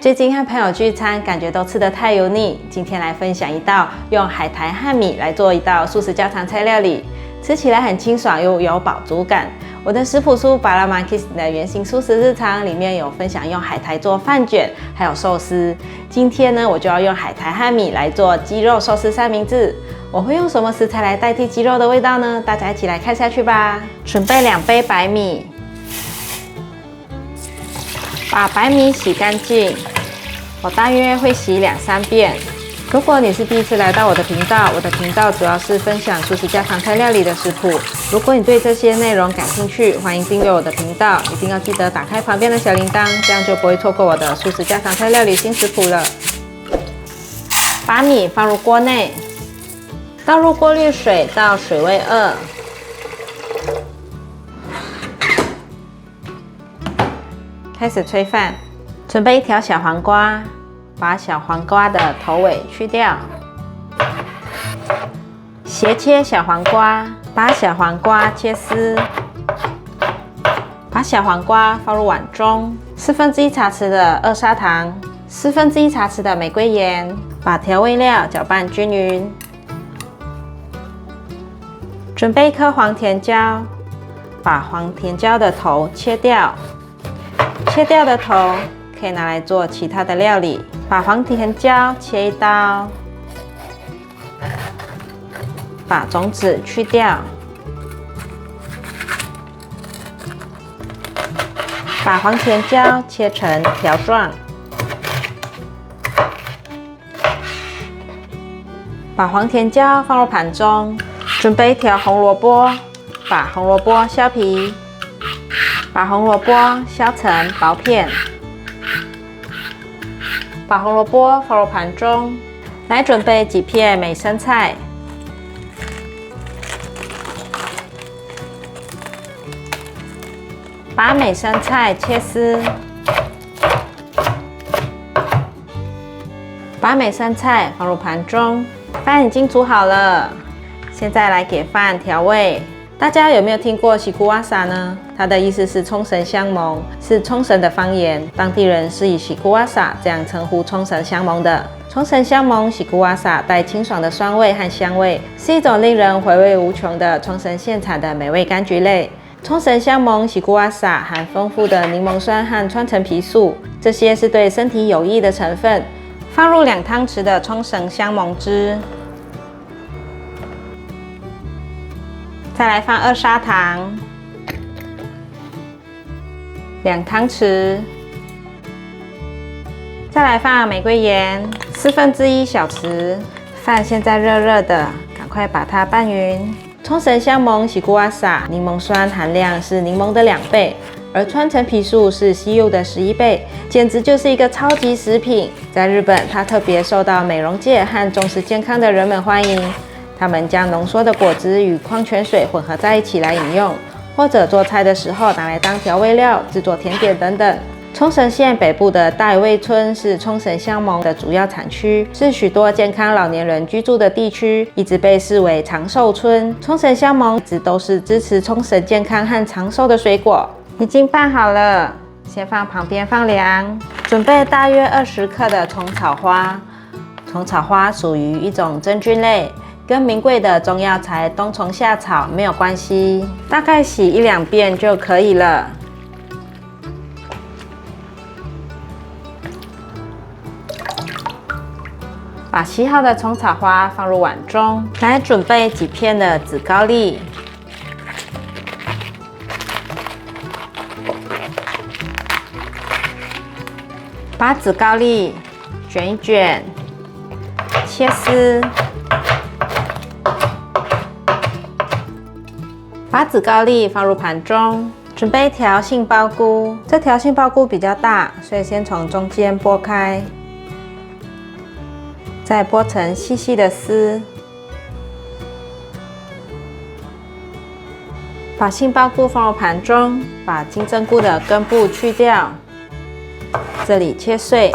最近和朋友聚餐，感觉都吃得太油腻。今天来分享一道用海苔和米来做一道素食家常菜料理，吃起来很清爽又有饱足感。我的食谱书《巴拉马 Kiss》的原型素食日常里面有分享用海苔做饭卷，还有寿司。今天呢，我就要用海苔和米来做鸡肉寿司三明治。我会用什么食材来代替鸡肉的味道呢？大家一起来看下去吧。准备2杯白米，把白米洗干净。我大约会洗2-3遍。如果你是第一次来到我的频道，我的频道主要是分享素食家常菜料理的食谱。如果你对这些内容感兴趣，欢迎订阅我的频道，一定要记得打开旁边的小铃铛，这样就不会错过我的素食家常菜料理新食谱了。把米放入锅内，倒入过滤水到水位2，开始炊饭。准备1条小黄瓜，把小黄瓜的头尾去掉，斜切小黄瓜，把小黄瓜切丝，把小黄瓜放入碗中，1/4茶匙的2砂糖，1/4茶匙的玫瑰盐，把调味料搅拌均匀。准备1颗黄甜椒，把黄甜椒的头切掉，切掉的头可以拿来做其他的料理。把黄甜椒切1刀，把种子去掉，把黄甜椒切成条状，把黄甜椒放入盘中。准备1条红萝卜，把红萝卜削皮，把红萝卜削成薄片。把红萝卜放入盘中，来准备几片美生菜，把美生菜切丝，把美生菜放入盘中。饭已经煮好了，现在来给饭调味。大家有没有听过喜古瓦萨呢？它的意思是冲绳香檬，是冲绳的方言，当地人是以喜古瓦萨这样称呼冲绳香檬的。冲绳香檬喜古瓦萨带清爽的酸味和香味，是一种令人回味无穷的冲绳县产的美味柑橘类。冲绳香檬喜古瓦萨含丰富的柠檬酸和川橙皮素，这些是对身体有益的成分。放入2汤匙的冲绳香檬汁，再来放2砂糖，2汤匙，再来放玫瑰盐1/4小匙。饭现在热热的，赶快把它拌匀。冲绳香檬喜古瓦萨柠檬酸含量是柠檬的2倍，而川橙皮素是西柚的11倍，简直就是一个超级食品。在日本，它特别受到美容界和重视健康的人们欢迎。他们将浓缩的果汁与矿泉水混合在一起来饮用，或者做菜的时候拿来当调味料、制作甜点等等。冲绳县北部的大隅味村是冲绳香檬的主要产区，是许多健康老年人居住的地区，一直被视为长寿村。冲绳香檬一直都是支持冲绳健康和长寿的水果。已经拌好了，先放旁边放凉。准备大约20克的虫草花。虫草花属于一种真菌类，跟名贵的中药材冬虫夏草没有关系，大概洗1-2遍就可以了。把洗好的虫草花放入碗中，来准备几片的紫高丽，把紫高丽卷一卷，切丝。把紫高丽放入盘中，准备1条杏鲍菇。这条杏鲍菇比较大，所以先从中间剥开，再剥成细细的丝。把杏鲍菇放入盘中，把金针菇的根部去掉，这里切碎。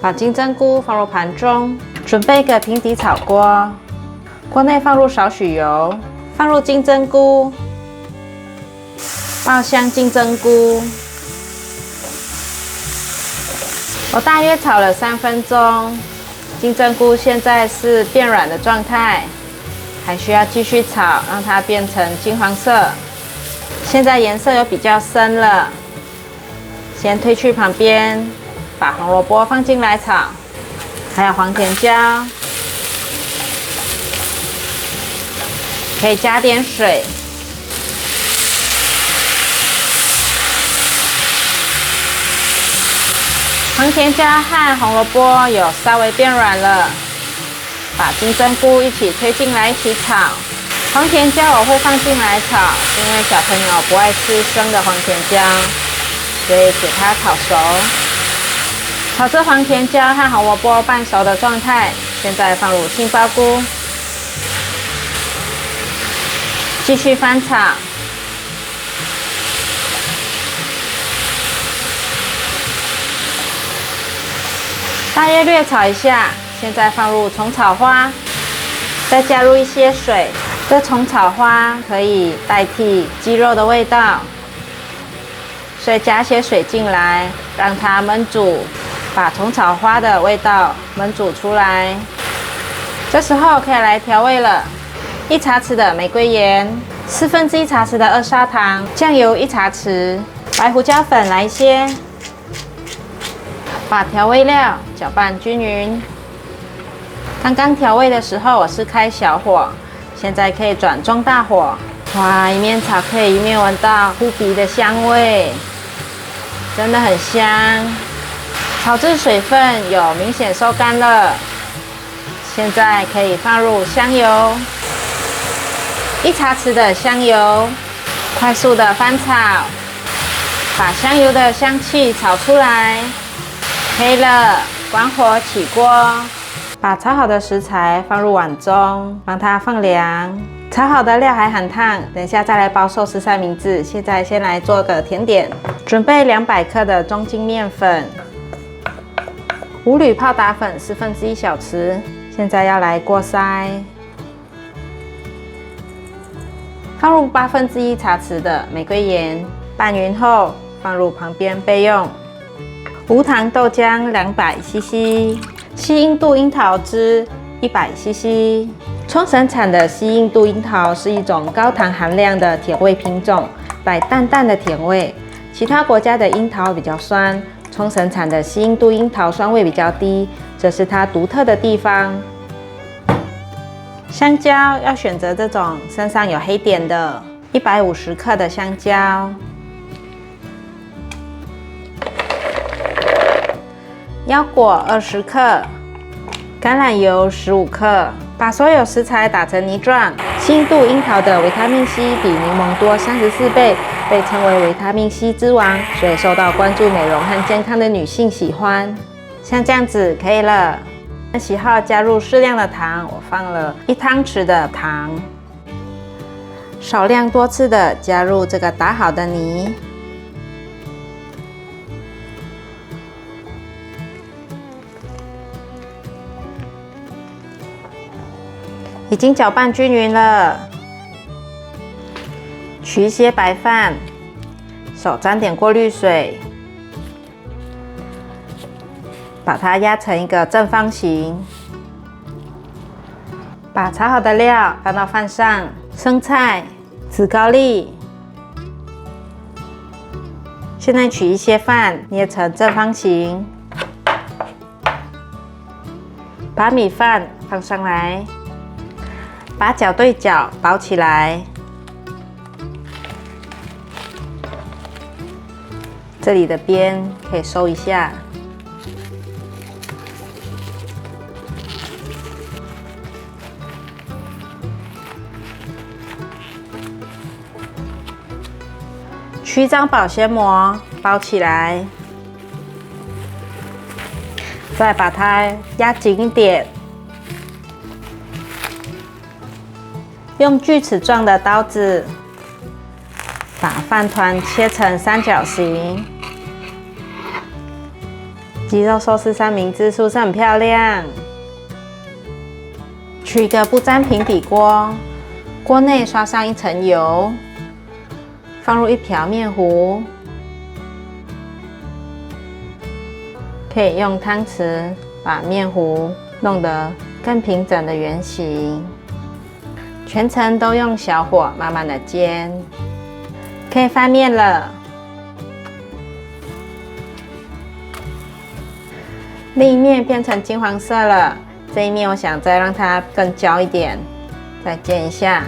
把金针菇放入盘中，准备一个平底炒锅，锅内放入少许油，放入金针菇，爆香金针菇。我大约炒了3分钟，金针菇现在是变软的状态，还需要继续炒，让它变成金黄色。现在颜色有比较深了，先推去旁边，把红萝卜放进来炒，还有黄甜椒，可以加点水。黄甜椒和红萝卜有稍微变软了，把金针菇一起推进来一起炒。黄甜椒我会放进来炒，因为小朋友不爱吃生的黄甜椒，所以给它炒熟。炒至黄甜椒和红萝卜半熟的状态，现在放入杏鲍菇，继续翻炒。大约略炒一下，现在放入虫草花，再加入一些水。这虫草花可以代替鸡肉的味道，所以加些水进来，让它焖煮，把虫草花的味道焖煮出来。这时候可以来调味了：1茶匙的玫瑰盐，1/4茶匙的2砂糖，酱油1茶匙，白胡椒粉来一些。把调味料搅拌均匀。刚刚调味的时候我是开小火，现在可以转中大火。哇，一面炒可以一面闻到扑鼻的香味，真的很香。炒至水分有明显收干了，现在可以放入香油，1茶匙的香油，快速的翻炒，把香油的香气炒出来。可以了，关火起锅，把炒好的食材放入碗中，让它放凉。炒好的料还很烫，等一下再来包寿司三明治。现在先来做个甜点，准备200克的中筋面粉，5缕泡打粉1/4小匙。现在要来锅筛，放入1/8茶匙的玫瑰盐，拌匀后放入旁边备用。无糖豆浆200cc， 细硬度樱桃汁100cc。冲绳产的细硬度樱桃是一种高糖含量的甜味品种，带淡淡的甜味。其他国家的樱桃比较酸，冲绳产的细硬度樱桃酸味比较低，这是它独特的地方。香蕉要选择这种身上有黑点的，150克的香蕉。腰果20克，橄榄油15克，把所有食材打成泥状。细硬度樱桃的维他命 C 比柠檬多34倍，被称为维他命 C 之王，所以受到关注美容和健康的女性喜欢。像这样子可以了。喜好加入适量的糖，我放了1汤匙的糖，少量多次的加入这个打好的泥。已经搅拌均匀了，取一些白饭，手沾点过滤水，把它压成一个正方形。把炒好的料放到饭上，生菜、紫高丽。现在取一些饭捏成正方形，把米饭放上来。把角对角包起来，这里的边可以收一下。取一张保鲜膜包起来，再把它压紧一点。用锯齿状的刀子把饭团切成三角形。鸡肉寿司三明治是不是很漂亮？取一个不粘平底锅，锅内刷上一层油，放入1瓢面糊，可以用汤匙把面糊弄得更平整的圆形。全程都用小火慢慢的煎，可以翻面了。另一面变成金黄色了，这一面我想再让它更焦一点，再煎一下。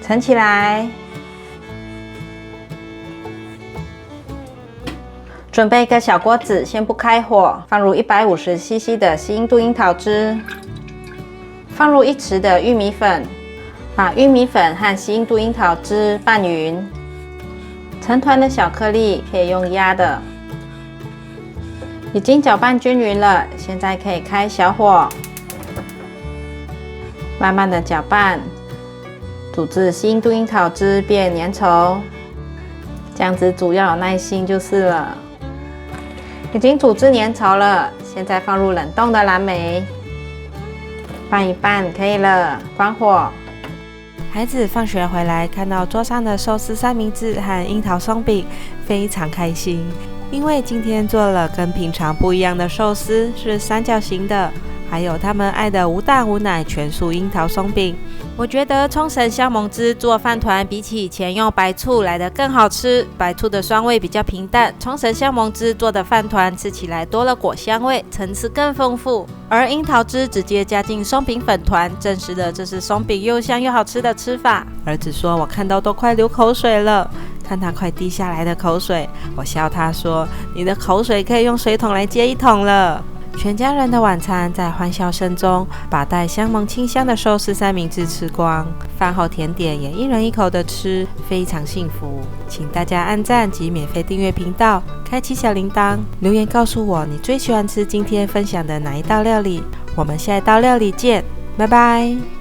盛起来。准备一个小锅子，先不开火，放入150cc 的西印度樱桃汁，放入1匙的玉米粉，把玉米粉和西印度樱桃汁拌匀。成团的小颗粒可以用压的，已经搅拌均匀了，现在可以开小火，慢慢的搅拌，煮至西印度樱桃汁变粘稠。这样子煮要有耐心就是了。已经煮至粘稠了，现在放入冷冻的蓝莓，拌一拌可以了，关火。孩子放学回来，看到桌上的寿司三明治和樱桃松饼，非常开心，因为今天做了跟平常不一样的寿司，是三角形的，还有他们爱的无蛋无奶全素樱桃松饼。我觉得冲绳香檬汁做饭团比起以前用白醋来的更好吃，白醋的酸味比较平淡，冲绳香檬汁做的饭团吃起来多了果香味，层次更丰富。而樱桃汁直接加进松饼粉团，证实了这是松饼又香又好吃的吃法。儿子说我看到都快流口水了，看他快滴下来的口水，我笑他说你的口水可以用水桶来接一桶了。全家人的晚餐在欢笑声中，把带香檬清香的寿司三明治吃光，饭后甜点也一人一口的吃，非常幸福。请大家按赞及免费订阅频道，开启小铃铛，留言告诉我你最喜欢吃今天分享的哪一道料理。我们下一道料理见，拜拜。